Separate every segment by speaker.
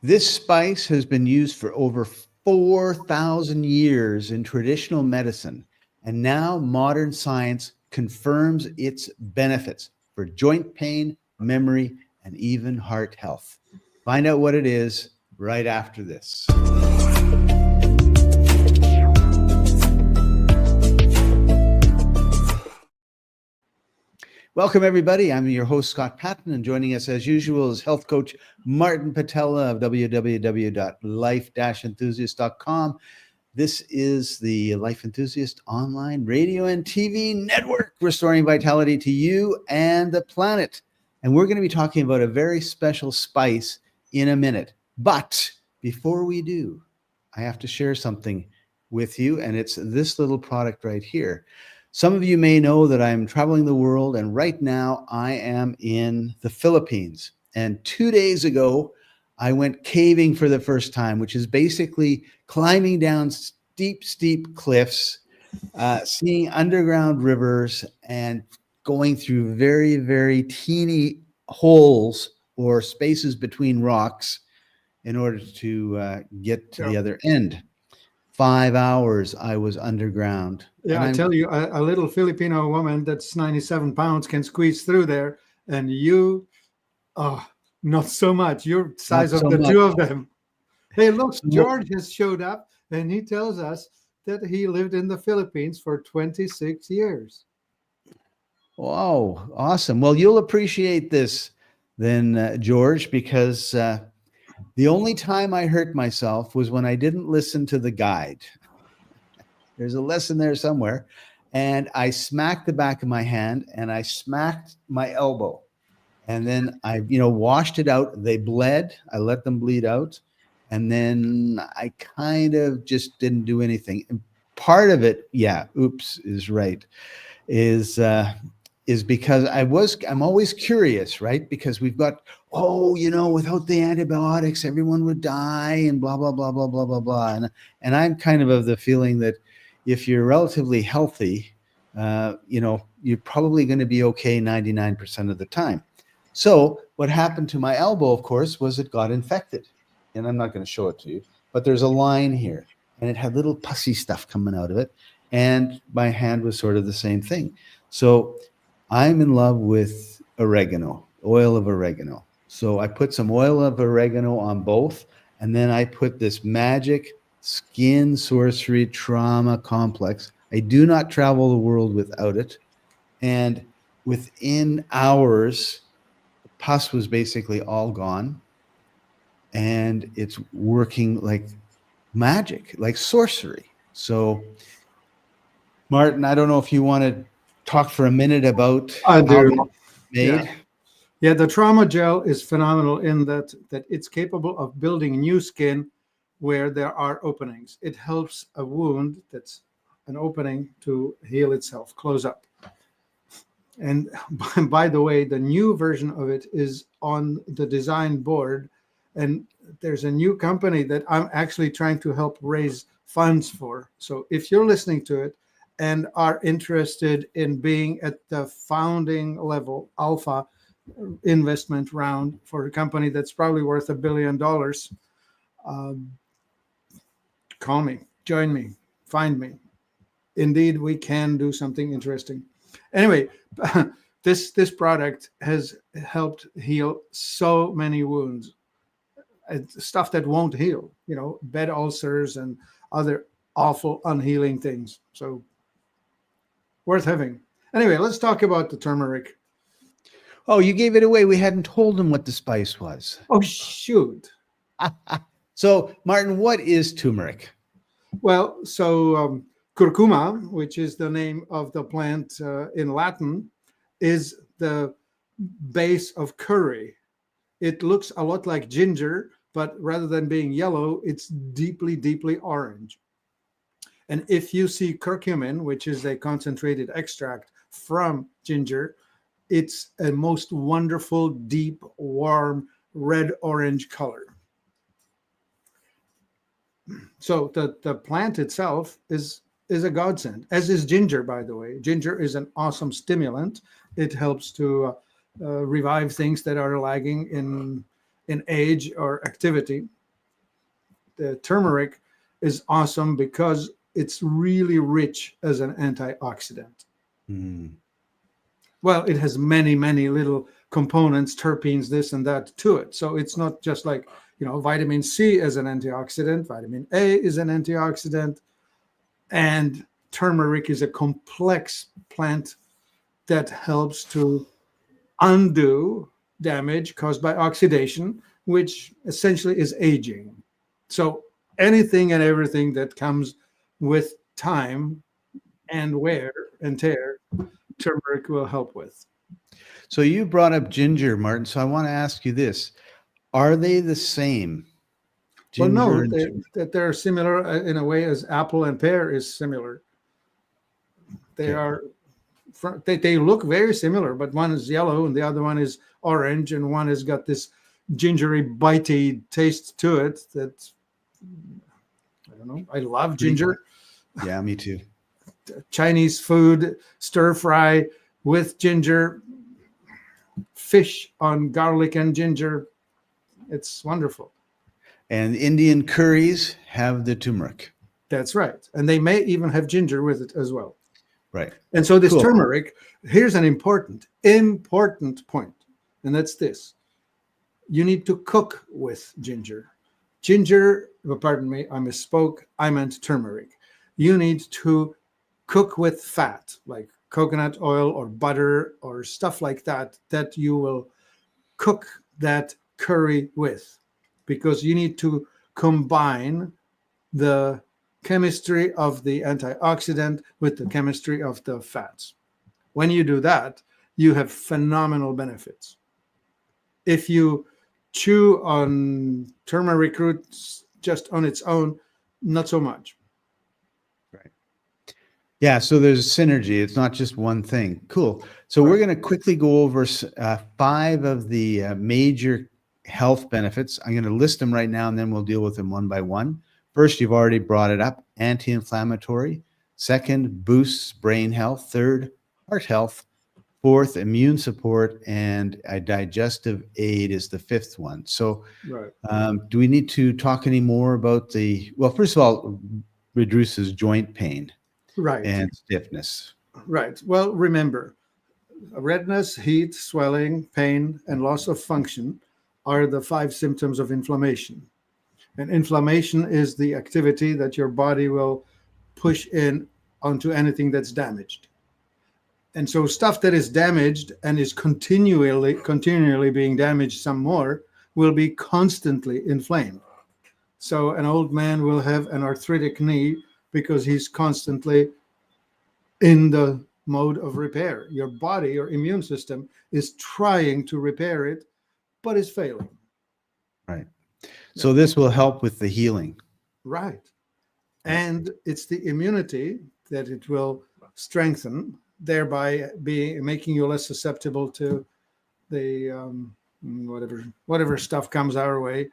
Speaker 1: This spice has been used for over 4,000 years in traditional medicine, and now modern science confirms its benefits for joint pain, memory, and even heart health. Find out what it is right after this. Welcome, everybody. I'm your host, Scott Patton, and joining us as usual is health coach Martin Patella of www.life-enthusiast.com. This is the Life Enthusiast online radio and TV network, restoring vitality to you and the planet. And we're going to be talking about a very special spice in a minute. But before we do, I have to share something with you, and it's this little product right here. Some of you may know that I'm traveling the world, and right now I am in the Philippines. And 2 days ago, I went caving for the first time, which is basically climbing down steep cliffs, seeing underground rivers, and going through very, very teeny holes or spaces between rocks in order to get to the other end. 5 hours I was underground.
Speaker 2: Yeah, I tell you, a little Filipino woman that's 97 pounds can squeeze through there, and you, not so much. You're the size of the two of them. Hey, look, George has showed up, and he tells us that he lived in the Philippines for 26 years.
Speaker 1: Wow, awesome. Well, you'll appreciate this then, George, because the only time I hurt myself was when I didn't listen to the guide. There's a lesson there somewhere. And I smacked the back of my hand and I smacked my elbow. And then I, washed it out. They bled. I let them bleed out. And then I kind of just didn't do anything. And part of it, is right, is because I'm always curious, right? Because we've got, without the antibiotics, everyone would die and blah, blah, blah, blah, blah, blah, blah. And I'm kind of the feeling that if you're relatively healthy, you're probably going to be okay 99% of the time. So what happened to my elbow, of course, was it got infected. And I'm not going to show it to you, but there's a line here and it had little pussy stuff coming out of it. And my hand was sort of the same thing. So I'm in love with oregano, oil of oregano. So I put some oil of oregano on both, and then I put this magic skin sorcery trauma complex. I do not travel the world without it. And within hours, the pus was basically all gone. And it's working like magic, like sorcery. So, Martin, I don't know if you want to talk for a minute about
Speaker 2: how it's
Speaker 1: made.
Speaker 2: Yeah, the trauma gel is phenomenal in that it's capable of building new skin where there are openings. It helps a wound that's an opening to heal itself, close up. And by the way, the new version of it is on the design board. And there's a new company that I'm actually trying to help raise funds for. So if you're listening to it and are interested in being at the founding level, alpha investment round for a company that's probably worth $1 billion, call me, join me, find me. Indeed, we can do something interesting. Anyway, this product has helped heal so many wounds. Stuff that won't heal, bed ulcers and other awful unhealing things. So worth having. Anyway, let's talk about the turmeric.
Speaker 1: Oh, you gave it away. We hadn't told them what the spice was.
Speaker 2: Oh, shoot.
Speaker 1: So, Martin, what is turmeric?
Speaker 2: Well, so curcuma, which is the name of the plant in Latin, is the base of curry. It looks a lot like ginger, but rather than being yellow, it's deeply, deeply orange. And if you see curcumin, which is a concentrated extract from ginger, it's a most wonderful, deep, warm, red-orange color. So the plant itself is a godsend, as is ginger, by the way. Ginger is an awesome stimulant. It helps to revive things that are lagging in in age or activity. The turmeric is awesome because it's really rich as an antioxidant.
Speaker 1: Mm.
Speaker 2: Well, it has many, many little components, terpenes, this and that to it. So it's not just like, vitamin C is an antioxidant, vitamin A is an antioxidant, and turmeric is a complex plant that helps to undo damage caused by oxidation, which essentially is aging. So anything and everything that comes with time and wear and tear, turmeric will help with.
Speaker 1: So you brought up ginger, Martin. So I want to ask you this. Are they the same?
Speaker 2: Well, no,
Speaker 1: Ginger and
Speaker 2: they're similar in a way as apple and pear is similar. They
Speaker 1: Okay.
Speaker 2: are, they look very similar, but one is yellow and the other one is orange, and one has got this gingery, bitey taste to it that, I don't know. I love ginger.
Speaker 1: Yeah, me too.
Speaker 2: Chinese food, stir fry with ginger, fish on garlic and ginger. It's wonderful.
Speaker 1: And Indian curries have the turmeric.
Speaker 2: That's right. And they may even have ginger with it as well.
Speaker 1: Right.
Speaker 2: And so this
Speaker 1: Cool.
Speaker 2: turmeric, here's an important point. And that's this. You need to cook with ginger. Pardon me, I misspoke. I meant turmeric. You need to cook with fat, like coconut oil or butter or stuff like that, that you will cook that curry with, because you need to combine the chemistry of the antioxidant with the chemistry of the fats. When you do that, you have phenomenal benefits. If you chew on turmeric roots just on its own, not so much.
Speaker 1: Right. Yeah, so there's synergy. It's not just one thing. Cool. So we're going to quickly go over 5 of the major health benefits. I'm going to list them right now, and then we'll deal with them one by one. First, you've already brought it up, anti-inflammatory. Second, boosts brain health. Third, heart health. Fourth, immune support, and a digestive aid is the 5th one. So do we need to talk any more about well, first of all, reduces joint pain and stiffness.
Speaker 2: Right. Well, remember, redness, heat, swelling, pain, and loss of function are the 5 symptoms of inflammation. And inflammation is the activity that your body will push in onto anything that's damaged. And so stuff that is damaged and is continually being damaged some more will be constantly inflamed. So an old man will have an arthritic knee because he's constantly in the mode of repair. Your body, your immune system is trying to repair it, but is failing.
Speaker 1: Right. So this will help with the healing.
Speaker 2: Right. And it's the immunity that it will strengthen, thereby making you less susceptible to the whatever stuff comes our way.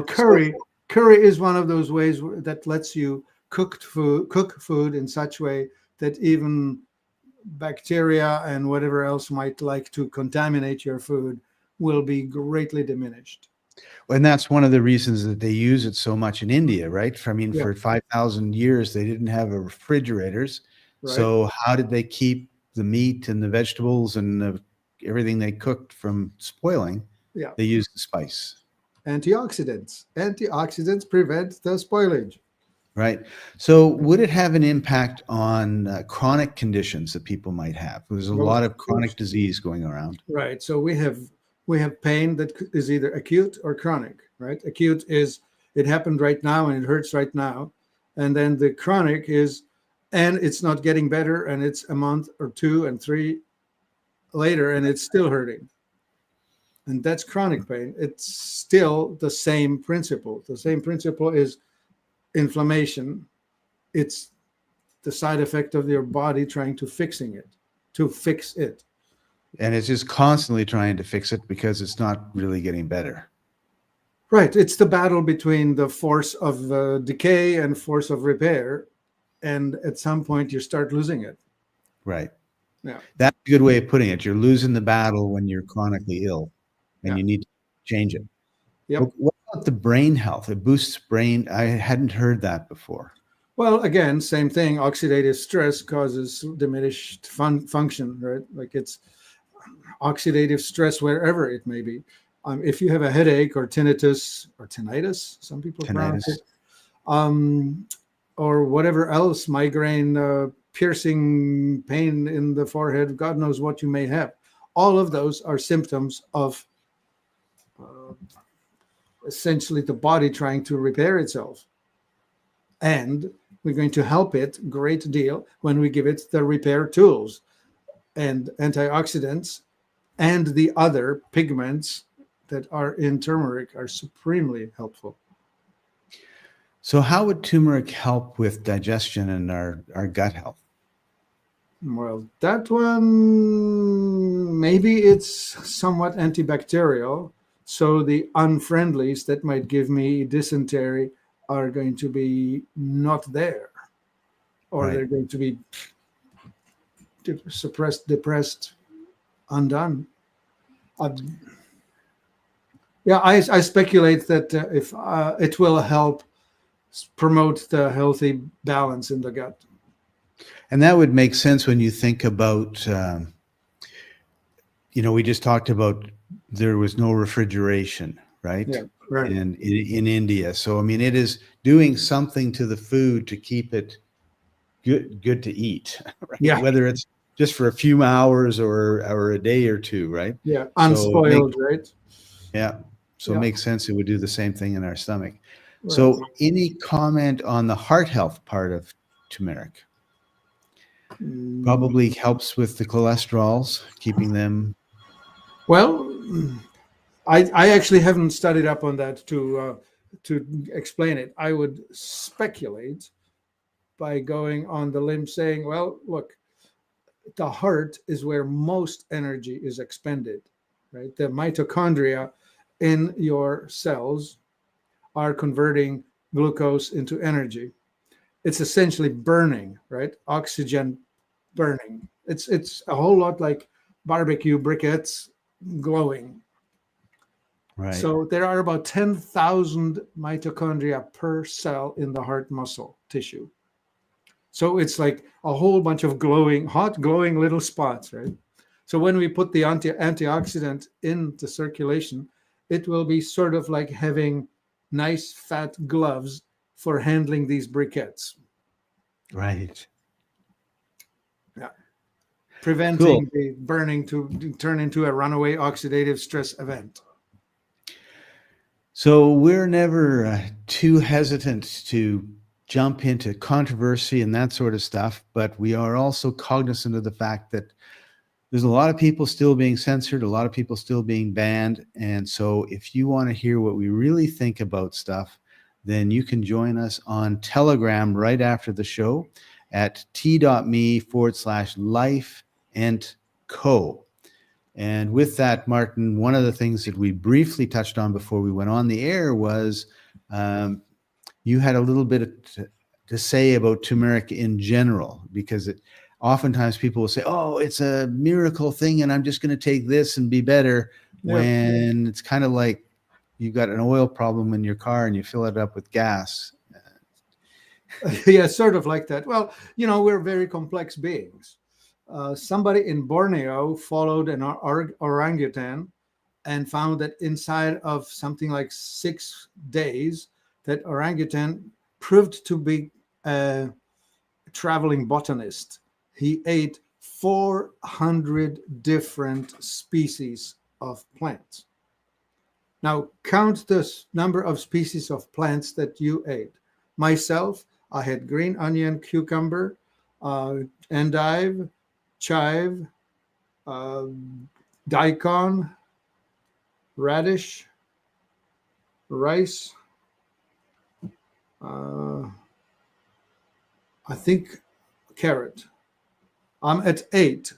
Speaker 2: Curry is one of those ways that lets you cook food in such a way that even bacteria and whatever else might like to contaminate your food will be greatly diminished.
Speaker 1: And that's one of the reasons that they use it so much in India, right? I mean, for 5,000 years, they didn't have refrigerators. Right. So how did they keep the meat and the vegetables and everything they cooked from spoiling? Yeah. They used the spice.
Speaker 2: Antioxidants. Antioxidants prevent the spoilage.
Speaker 1: Right. So would it have an impact on chronic conditions that people might have? There's a lot of chronic disease going around.
Speaker 2: Right. So we have pain that is either acute or chronic, right? Acute is it happened right now and it hurts right now. And then the chronic is, and it's not getting better, and it's a month or 2 and 3 later and it's still hurting. And that's chronic pain. It's still the same principle. The same principle is inflammation. It's the side effect of your body trying to fix it.
Speaker 1: And it's just constantly trying to fix it because it's not really getting better.
Speaker 2: Right. It's the battle between the force of decay and force of repair. And at some point you start losing it.
Speaker 1: Right.
Speaker 2: Yeah.
Speaker 1: That's a good way of putting it. You're losing the battle when you're chronically ill. and you need to change it.
Speaker 2: Yep.
Speaker 1: What about the brain health? It boosts brain. I hadn't heard that before.
Speaker 2: Well, again, same thing. Oxidative stress causes diminished function, right? Like it's oxidative stress wherever it may be. If you have a headache or tinnitus, some people pronounce it, or whatever else, migraine, piercing pain in the forehead, God knows what you may have. All of those are symptoms of essentially the body trying to repair itself. And we're going to help it a great deal when we give it the repair tools and antioxidants, and the other pigments that are in turmeric are supremely helpful.
Speaker 1: So how would turmeric help with digestion and our gut health?
Speaker 2: Well, that one, maybe it's somewhat antibacterial. So the unfriendlies that might give me dysentery are going to be not there, or they're going to be suppressed, depressed, undone. I speculate that if it will help promote the healthy balance in the gut.
Speaker 1: And that would make sense when you think about, we just talked about there was no refrigeration, right?
Speaker 2: Yeah, right.
Speaker 1: In India. So, I mean, it is doing something to the food to keep it good to eat, right?
Speaker 2: Yeah.
Speaker 1: Whether it's just for a few hours or a day or two, right?
Speaker 2: Yeah, unspoiled, right?
Speaker 1: Yeah. So it makes sense it would do the same thing in our stomach.
Speaker 2: Right.
Speaker 1: So any comment on the heart health part of turmeric? Probably helps with the cholesterols, keeping them.
Speaker 2: Well, I actually haven't studied up on that to explain it. I would speculate by going on the limb saying, well, look, the heart is where most energy is expended, right? The mitochondria in your cells are converting glucose into energy. It's essentially burning, right? Oxygen burning. It's a whole lot like barbecue briquettes glowing.
Speaker 1: Right.
Speaker 2: So there are about 10,000 mitochondria per cell in the heart muscle tissue. So it's like a whole bunch of hot glowing little spots, right? So when we put the antioxidant into circulation, it will be sort of like having nice fat gloves for handling these briquettes.
Speaker 1: Right.
Speaker 2: Yeah. Preventing the burning to turn into a runaway oxidative stress event.
Speaker 1: So we're never too hesitant to jump into controversy and that sort of stuff, but we are also cognizant of the fact that there's a lot of people still being censored, a lot of people still being banned. And so if you want to hear what we really think about stuff, then you can join us on Telegram right after the show at t.me/life&co. And with that, Martin, one of the things that we briefly touched on before we went on the air was you had a little bit to say about turmeric in general, because oftentimes people will say, oh, it's a miracle thing and I'm just going to take this and be better, when it's kind of like you've got an oil problem in your car and you fill it up with gas.
Speaker 2: Yeah, sort of like that. Well, we're very complex beings. Somebody in Borneo followed an orangutan and found that inside of something like 6 days, that orangutan proved to be a traveling botanist. He ate 400 different species of plants. Now, count the number of species of plants that you ate. Myself, I had green onion, cucumber, endive, chive, daikon, radish, rice, I think carrot. I'm at 8.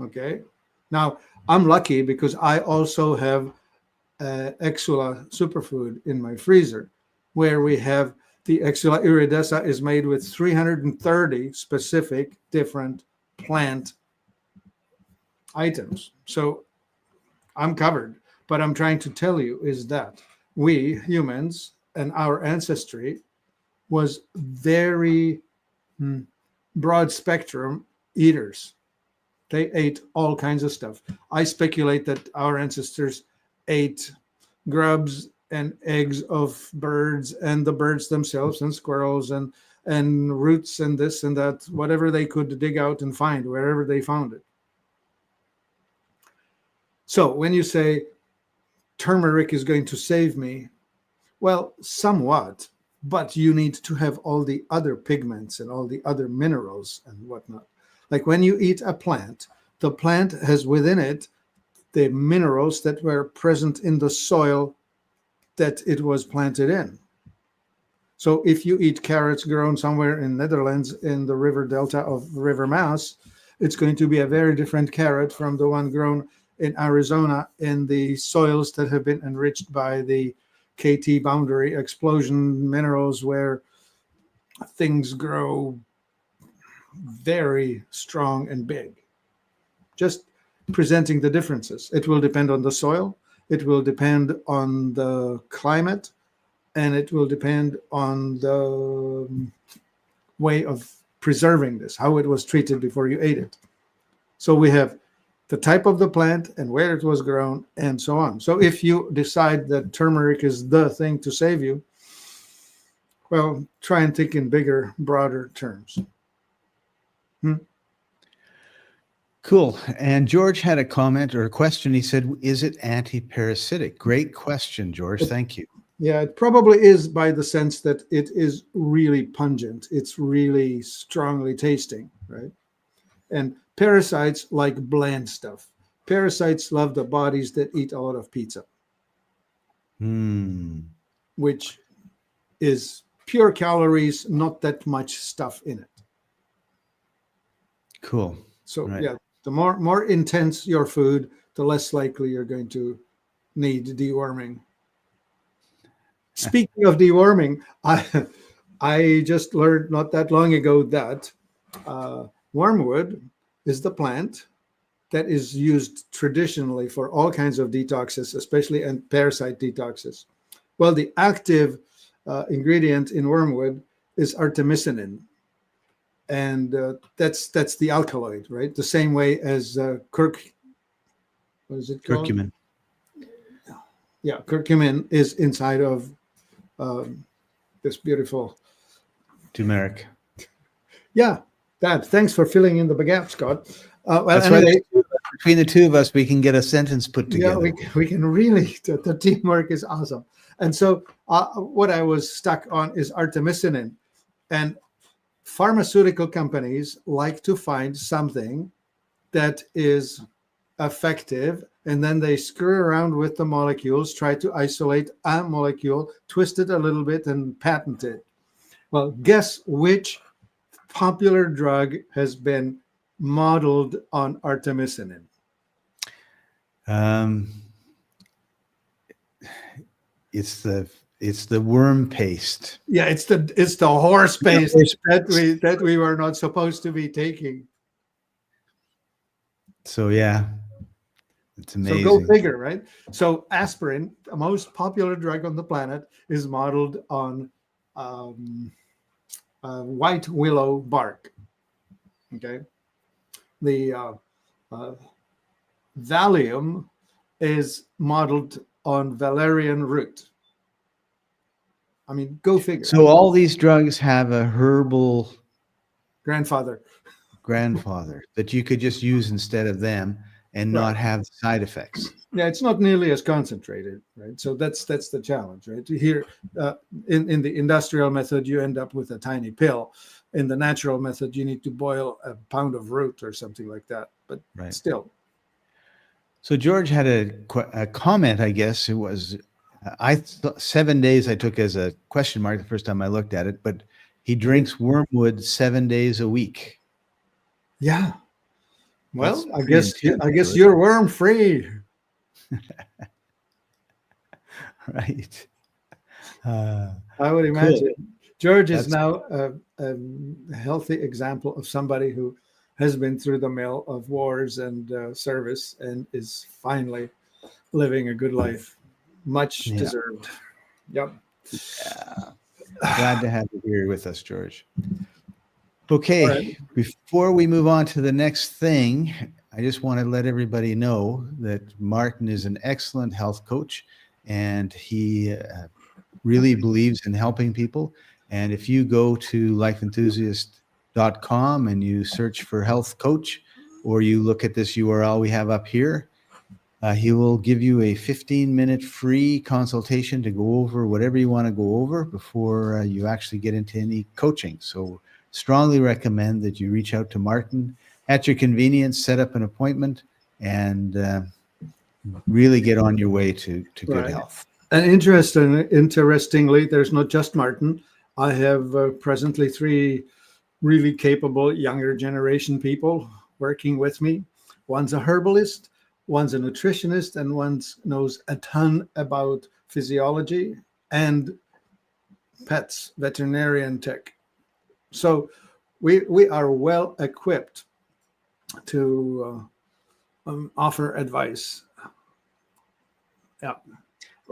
Speaker 2: Okay. Now, I'm lucky because I also have Exula superfood in my freezer, where we have the Exula iridescens is made with 330 specific different plant items. So I'm covered. But I'm trying to tell you is that we humans and our ancestry was very broad spectrum eaters. They ate all kinds of stuff. I speculate that our ancestors ate grubs and eggs of birds and the birds themselves and squirrels and roots and this and that, whatever they could dig out and find, wherever they found it. So when you say turmeric is going to save me, well, somewhat, but you need to have all the other pigments and all the other minerals and whatnot. Like when you eat a plant, the plant has within it the minerals that were present in the soil that it was planted in. So if you eat carrots grown somewhere in Netherlands in the river delta of River Maas, it's going to be a very different carrot from the one grown in Arizona in the soils that have been enriched by the KT boundary explosion minerals, where things grow very strong and big. Just presenting the differences. It will depend on the soil, it will depend on the climate, and it will depend on the way of preserving this, how it was treated before you ate it. So we have the type of the plant and where it was grown and so on. So if you decide that turmeric is the thing to save you, well, try and think in bigger, broader terms.
Speaker 1: Cool. And George had a comment or a question. He said, is it anti-parasitic? Great question, George. Thank you.
Speaker 2: Yeah, it probably is, by the sense that it is really pungent. It's really strongly tasting, right? And parasites like bland stuff. Parasites love the bodies that eat a lot of pizza, which is pure calories, not that much stuff in it.
Speaker 1: Cool.
Speaker 2: So right. Yeah, the more intense your food, the less likely you're going to need deworming. Speaking of deworming, I just learned not that long ago that wormwood is the plant that is used traditionally for all kinds of detoxes, especially and parasite detoxes. Well, the active ingredient in wormwood is artemisinin. And that's the alkaloid, right? The same way as what is it called?
Speaker 1: Curcumin.
Speaker 2: Yeah, curcumin is inside of this beautiful
Speaker 1: turmeric.
Speaker 2: Yeah, thanks for filling in the gap, Scott.
Speaker 1: That's anyway, right. Between the two of us, we can get a sentence put together.
Speaker 2: Yeah, we can really. The teamwork is awesome. And so, what I was stuck on is artemisinin, and pharmaceutical companies like to find something that is effective, and then they screw around with the molecules, try to isolate a molecule, twist it a little bit, and patent it. Well, guess which popular drug has been modeled on artemisinin?
Speaker 1: It's the worm paste.
Speaker 2: Yeah, it's the horse paste that we were not supposed to be taking.
Speaker 1: So yeah, it's amazing.
Speaker 2: So go figure, right? So aspirin, the most popular drug on the planet, is modeled on white willow bark. Okay, the Valium is modeled on valerian root. I mean, go figure.
Speaker 1: So all these drugs have a herbal
Speaker 2: grandfather
Speaker 1: that you could just use instead of them and not have the side effects.
Speaker 2: Yeah, it's not nearly as concentrated, right? So that's the challenge, right? Here, in the industrial method, you end up with a tiny pill. In the natural method, you need to boil a pound of root or something like that. But still.
Speaker 1: So George had a comment, I guess it was. 7 days I took as a question mark the first time I looked at it, but he drinks wormwood 7 days a week.
Speaker 2: Yeah. Well, I guess you're worm free.
Speaker 1: Right.
Speaker 2: I would imagine. Cool. George is now a healthy example of somebody who has been through the mill of wars and service and is finally living a good life. Much
Speaker 1: Yeah.
Speaker 2: deserved. Yep.
Speaker 1: Glad to have you here with us, George.
Speaker 2: All
Speaker 1: Okay,
Speaker 2: right.
Speaker 1: before we move on to the next thing, I just want to let everybody know that Martin is an excellent health coach, and he really believes in helping people. And if you go to lifeenthusiast.com and you search for health coach, or you look at this URL we have up here, he will give you a 15-minute free consultation to go over whatever you want to go over before you actually get into any coaching. So strongly recommend that you reach out to Martin at your convenience, set up an appointment, and really get on your way to good
Speaker 2: Right.
Speaker 1: health.
Speaker 2: And interestingly, there's not just Martin. I have presently 3 really capable younger generation people working with me. One's a herbalist, one's a nutritionist, and one knows a ton about physiology and pets, veterinarian tech. So we are well equipped to offer advice. Yeah.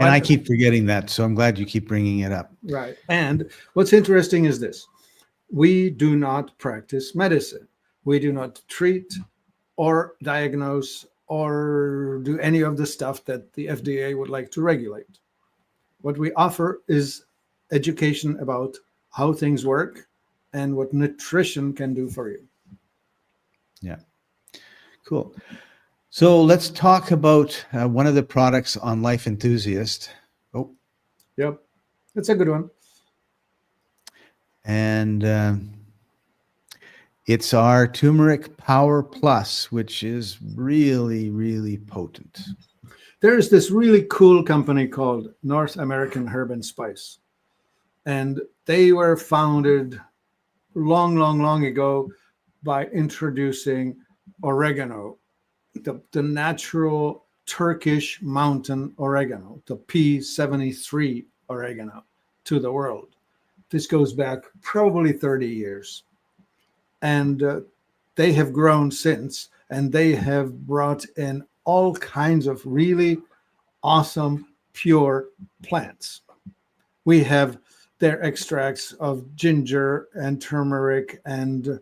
Speaker 1: And I keep forgetting that, so I'm glad you keep bringing it up.
Speaker 2: Right. And what's interesting is this. We do not practice medicine. We do not treat or diagnose or do any of the stuff that the FDA would like to regulate. What we offer is education about how things work and what nutrition can do for you.
Speaker 1: Yeah. Cool. So let's talk about one of the products on Life Enthusiast. Oh.
Speaker 2: Yep. That's a good one.
Speaker 1: And it's our Turmeric Power Plus, which is really, really potent.
Speaker 2: There's this really cool company called North American Herb and Spice. And they were founded long ago by introducing oregano, the natural Turkish mountain oregano, the P73 oregano, to the world. This goes back probably 30 years. And they have grown since, and they have brought in all kinds of really awesome, pure plants. We have their extracts of ginger and turmeric and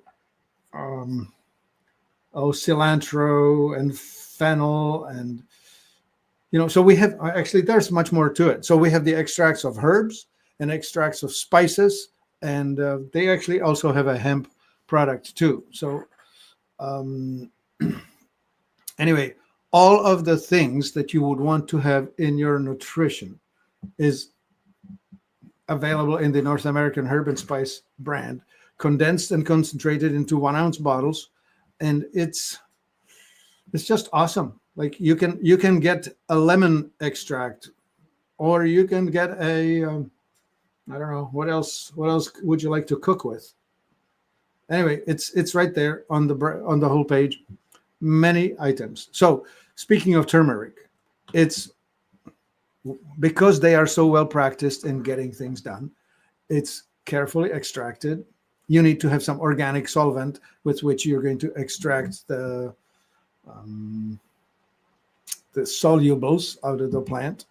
Speaker 2: cilantro and fennel, and so we have actually there's much more to it. So we have the extracts of herbs and extracts of spices, and they actually also have a hemp product too. So anyway, all of the things that you would want to have in your nutrition is available in the North American Herb and Spice brand, condensed and concentrated into 1-ounce bottles, and it's just awesome. Like you can get a lemon extract, or you can get a I don't know what else would you like to cook with. Anyway, it's right there on the whole page. Many items. So speaking of turmeric, it's because they are so well practiced in getting things done. It's carefully extracted. You need to have some organic solvent with which you're going to extract the solubles out of the plant,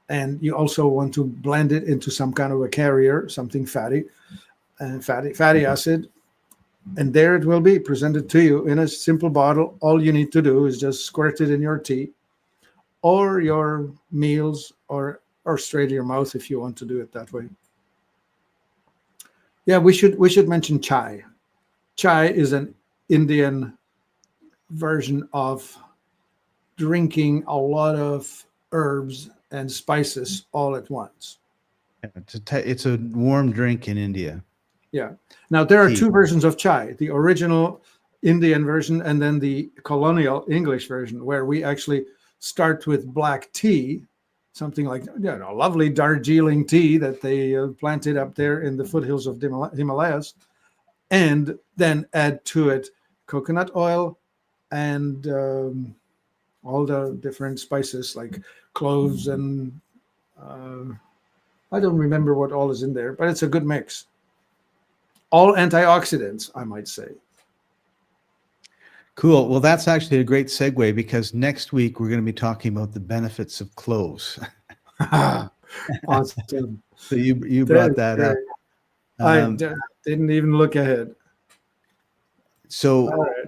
Speaker 2: and you also want to blend it into some kind of a carrier, something fatty acid. And there it will be presented to you in a simple bottle. All you need to do is just squirt it in your tea or your meals or straight to your mouth if you want to do it that way. Yeah, we should mention chai. Chai is an Indian version of drinking a lot of herbs and spices all at once.
Speaker 1: It's a warm drink in India.
Speaker 2: Yeah. Now, there are
Speaker 1: Tea.
Speaker 2: 2 versions of chai, the original Indian version and then the colonial English version, where we actually start with black tea, something like lovely Darjeeling tea that they planted up there in the foothills of the Himalayas, and then add to it coconut oil and all the different spices like cloves and I don't remember what all is in there, but it's a good mix. All antioxidants, I might say.
Speaker 1: Cool. Well, that's actually a great segue because next week we're going to be talking about the benefits of cloves.
Speaker 2: Awesome.
Speaker 1: So you
Speaker 2: That
Speaker 1: brought
Speaker 2: is
Speaker 1: that
Speaker 2: great.
Speaker 1: up.
Speaker 2: I
Speaker 1: Um,
Speaker 2: didn't even look ahead.
Speaker 1: so
Speaker 2: All right.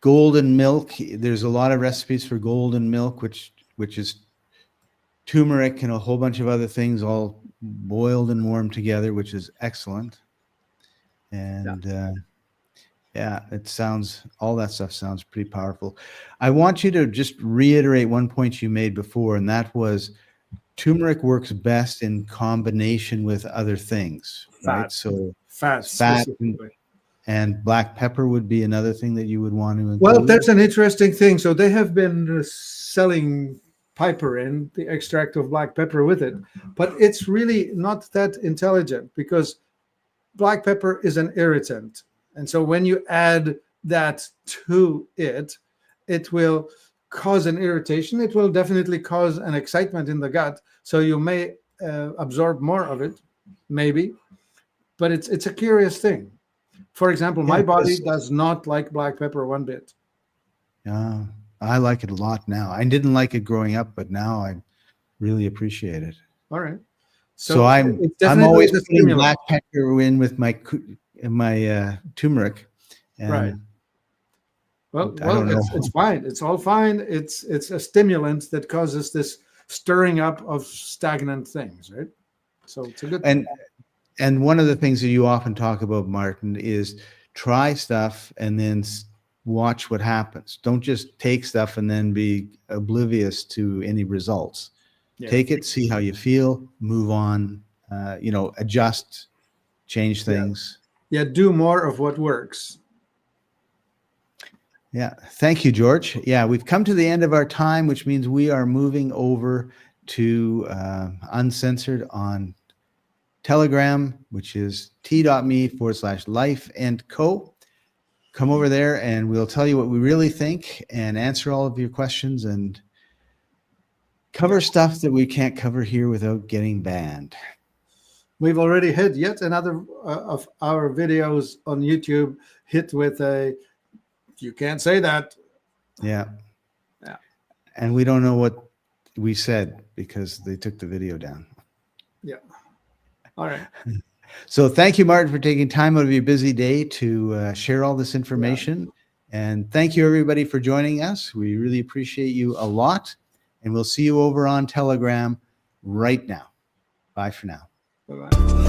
Speaker 1: golden milk, there's a lot of recipes for golden milk, which is turmeric and a whole bunch of other things all boiled and warmed together, which is excellent. And yeah, all that stuff sounds pretty powerful. I want you to just reiterate one point you made before, and that was turmeric works best in combination with other things, right?
Speaker 2: Fat.
Speaker 1: So
Speaker 2: Fat
Speaker 1: fat
Speaker 2: specifically.
Speaker 1: and black pepper would be another thing that you would want to include.
Speaker 2: Well, that's an interesting thing. So they have been selling piperine, the extract of black pepper, with it, but it's really not that intelligent because black pepper is an irritant. And so when you add that to it, it will cause an irritation. It will definitely cause an excitement in the gut. So you may absorb more of it, maybe, but it's a curious thing. For example, my body does not like black pepper one bit.
Speaker 1: I like it a lot now. I didn't like it growing up, but now I really appreciate it.
Speaker 2: All right.
Speaker 1: So I'm always putting black pepper in with my turmeric. And
Speaker 2: right. Well, it's fine. It's all fine. It's a stimulant that causes this stirring up of stagnant things, right? So it's a good thing.
Speaker 1: And one of the things that you often talk about, Martin, is try stuff and then watch what happens. Don't just take stuff and then be oblivious to any results. Yeah. Take it, see how you feel, move on, adjust, change things.
Speaker 2: Yeah, do more of what works.
Speaker 1: Yeah. Thank you, George. Yeah, we've come to the end of our time, which means we are moving over to Uncensored on Telegram, which is t.me/life&co. Come over there and we'll tell you what we really think and answer all of your questions and cover stuff that we can't cover here without getting banned.
Speaker 2: We've already had yet another of our videos on YouTube hit with a, you can't say that.
Speaker 1: Yeah. And we don't know what we said because they took the video down.
Speaker 2: Yeah. All right.
Speaker 1: So thank you, Martin, for taking time out of your busy day to share all this information. Yeah. And thank you, everybody, for joining us. We really appreciate you a lot. And we'll see you over on Telegram right now. Bye for now.
Speaker 2: Bye-bye.